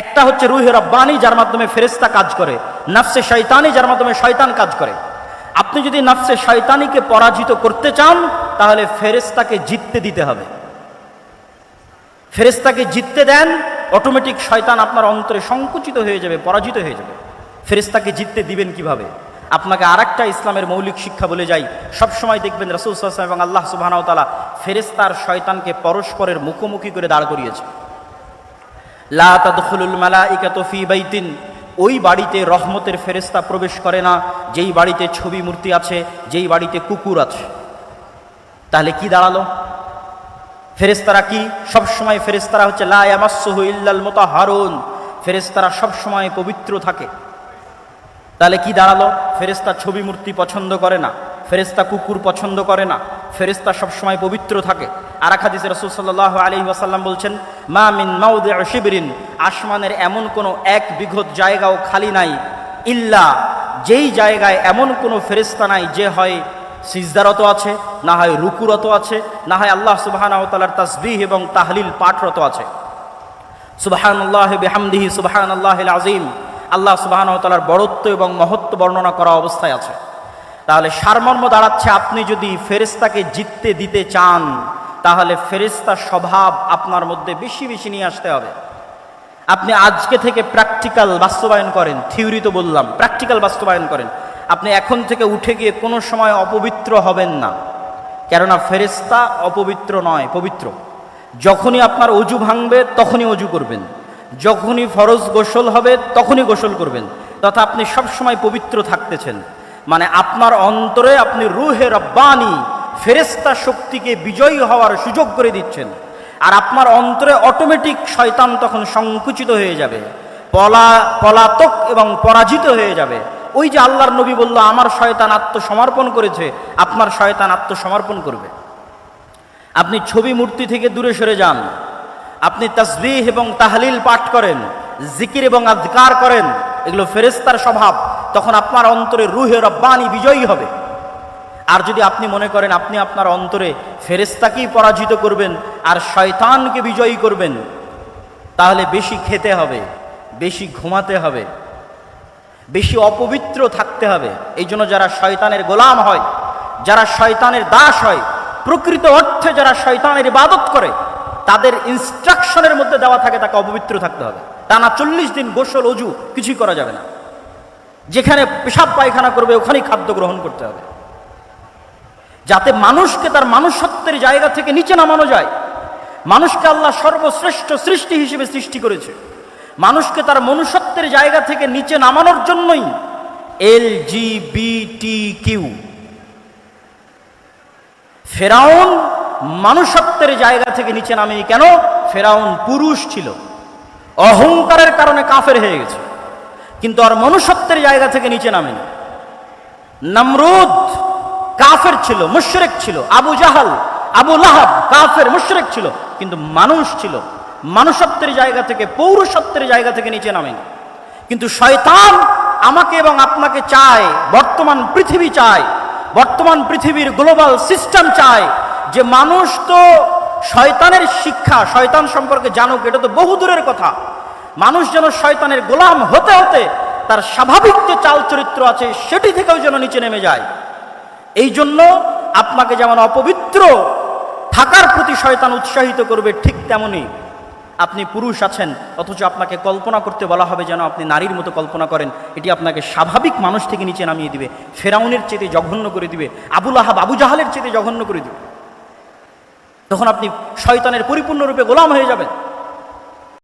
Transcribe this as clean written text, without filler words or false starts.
একটা হচ্ছে রুহে রব্বানি, যার মাধ্যমে ফেরেশতা কাজ করে, নফসে শয়তানি, যার মাধ্যমে শয়তান কাজ করে। আপনি যদি নফসে শয়তানিকে পরাজিত করতে চান, তাহলে ফেরেশতাকে জিততে দিতে হবে। ফেরেশতাকে জিততে দেন, অটোমেটিক শয়তান আপনার অন্তরে সংকুচিত হয়ে যাবে, পরাজিত হয়ে যাবে। ফেরেশতাকে জিততে দিবেন কিভাবে? আপনাকে আরেকটা ইসলামের মৌলিক শিক্ষা বলে যাই। সবসময় দেখবেন রাসূল সাল্লাল্লাহু আলাইহি ওয়াসাল্লাম এবং আল্লাহ সুবহানাহু ওয়া তাআলা ফেরেশতা আর শয়তানকে পরস্পরের মুখোমুখি করে দাঁড় করিয়েছে। লা তাদখুলুল মালাইকাতু ফি বাইতিন, ওই বাড়িতে রহমতের ফেরেশতা প্রবেশ করে না যেই বাড়িতে ছবি মূর্তি আছে, যেই বাড়িতে কুকুর আছে। তাহলে কি দাঁড়ালো? ফেরেশতারা কি সবসময়? ফেরেশতারা হচ্ছে লা ইয়ামাসসুহু ইল্লাল মুতাহহারুন, ফেরেশতারা সবসময় পবিত্র থাকে। তাহলে কি দাঁড়ালো? ফেরেশতা ছবি মূর্তি পছন্দ করে না, ফেরেশতা কুকুর পছন্দ করে না, ফেরেশতা সবসময় পবিত্র থাকে। আর এক হাদিসে রাসূল সাল্লাল্লাহু আলাইহি ওয়াসাল্লাম বলছেন, মা মিন মাওদিউ শিবরিন, আসমানের এমন কোনো এক বিঘত জায়গাও খালি নাই, ইল্লা, যেই জায়গায় এমন কোনো ফেরেশতা নাই যে হয় সিজদারত আছে, না হয় রুকুরত আছে, না হয় আল্লাহ সুবহানাহু ওয়া তাআলার তাসবিহ এবং তাহলিল পাঠরত আছে। সুবহানাল্লাহি বিহামদিহি সুবহানাল্লাহিল আযীম, আল্লাহ সুবহানাহু ওয়া তাআলার বড়ত্ব এবং মহত্ব বর্ণনা করা অবস্থায় আছে। তাহলে সারমর্ম দাঁড়াচ্ছে, আপনি যদি ফেরেশতাকে জিততে দিতে চান, তাহলে ফেরেশতার স্বভাব আপনার মধ্যে বেশি বেশি নিয়ে আসতে হবে। আপনি আজকে থেকে প্র্যাকটিক্যাল বাস্তবায়ন করেন, থিওরি তো বললাম, প্র্যাকটিক্যাল বাস্তবায়ন করেন। আপনি এখন থেকে উঠে গিয়ে কোনো সময় অপবিত্র হবেন না, কেননা ফেরেশতা অপবিত্র নয়, পবিত্র। যখনই আপনার অজু ভাঙবে তখনই অজু করবেন, যখনই ফরজ গোসল হবে তখনই গোসল করবেন, তথা আপনি সবসময় পবিত্র থাকতেছেন। মানে আপনার অন্তরে আপনি রুহে রব্বানি, ফেরেশতা শক্তিকে বিজয়ী হওয়ার সুযোগ করে দিচ্ছেন। আর আপনার অন্তরে অটোমেটিক শয়তান তখন সংকুচিত হয়ে যাবে, পলাতক এবং পরাজিত হয়ে যাবে। ওই যে আল্লাহর নবী বলল, আমার শয়তান আত্মসমর্পণ করেছে, আপনার শয়তান আত্মসমর্পণ করবে। আপনি ছবি মূর্তি থেকে দূরে সরে যান, আপনি তাসবিহ এবং তাহলিল পাঠ করেন, জিকির এবং আযকার করেন, এগুলো ফেরেশতার স্বভাব। তখন আপনার অন্তরে রুহে রব্বানি বিজয়ী হবে। আর যদি আপনি মনে করেন আপনি আপনার অন্তরে ফেরেশতাকেই পরাজিত করবেন আর শয়তানকে বিজয়ী করবেন, তাহলে বেশি খেতে হবে, বেশি ঘুমাতে হবে, বেশি অপবিত্র থাকতে হবে। এই জন্য যারা শয়তানের গোলাম হয়, যারা শয়তানের দাস হয়, প্রকৃত অর্থে যারা শয়তানের ইবাদত করে, তাদের ইনস্ট্রাকশনের মধ্যে দেওয়া থাকে তাকে অপবিত্র থাকতে হবে। টানা 40 দিন গোসল অজু কিছুই করা যাবে না, যেখানে পেশাব পায়খানা করবে ওখানেই খাদ্য গ্রহণ করতে হবে, যাতে মানুষকে তার মানুষত্বের জায়গা থেকে নিচে নামানো যায়। মানুষকে আল্লাহ সর্বশ্রেষ্ঠ সৃষ্টি হিসেবে সৃষ্টি করেছে, মানুষকে তার মনুষ্যত্বের জায়গা থেকে নিচে নামানোর জন্যই LGBTQ। ফেরাউন মানুষত্বের জায়গা থেকে নিচে নামেনি কেন? ফেরাউন পুরুষ ছিল, অহংকারের কারণে কাফের হয়ে গেছে, কিন্তু আর মনুষ্যত্বের জায়গা থেকে নিচে নামেনি। নমরুদ কাফের ছিল, মুশরিক ছিল, আবু জাহাল, আবু লাহাব কাফের মুশরিক ছিল, কিন্তু মানুষ ছিল, মানুষত্বের জায়গা থেকে, পৌরুষত্বের জায়গা থেকে নিচে নামেনি। কিন্তু শয়তান আমাকে এবং আপনাকে চায়, বর্তমান পৃথিবী চায়, বর্তমান পৃথিবীর গ্লোবাল সিস্টেম চায় যে মানুষ তো শয়তানের শিক্ষা, শয়তান সম্পর্কে জানুক, এটা তো বহু দূরের কথা। মানুষ যেন শয়তানের গোলাম হতে হতে তার স্বাভাবিক যে চাল চরিত্র আছে সেটি থেকেও যেন নিচে নেমে যায়। এই জন্য আপনাকে যেমন অপবিত্র থাকার প্রতি শয়তান উৎসাহিত করবে, ঠিক তেমনি আপনি পুরুষ আছেন অথচ আপনাকে কল্পনা করতে বলা হবে যেন আপনি নারীর মতো কল্পনা করেন, এটি আপনাকে স্বাভাবিক মানুষ থেকে নিচে নামিয়ে দিবে, ফেরাউনের চেয়ে জঘন্য করে দিবে, আবু লাহাব আবু জাহালের চেয়ে জঘন্য করে দিবে। তখন আপনি শয়তানের পরিপূর্ণরূপে গোলাম হয়ে যাবেন।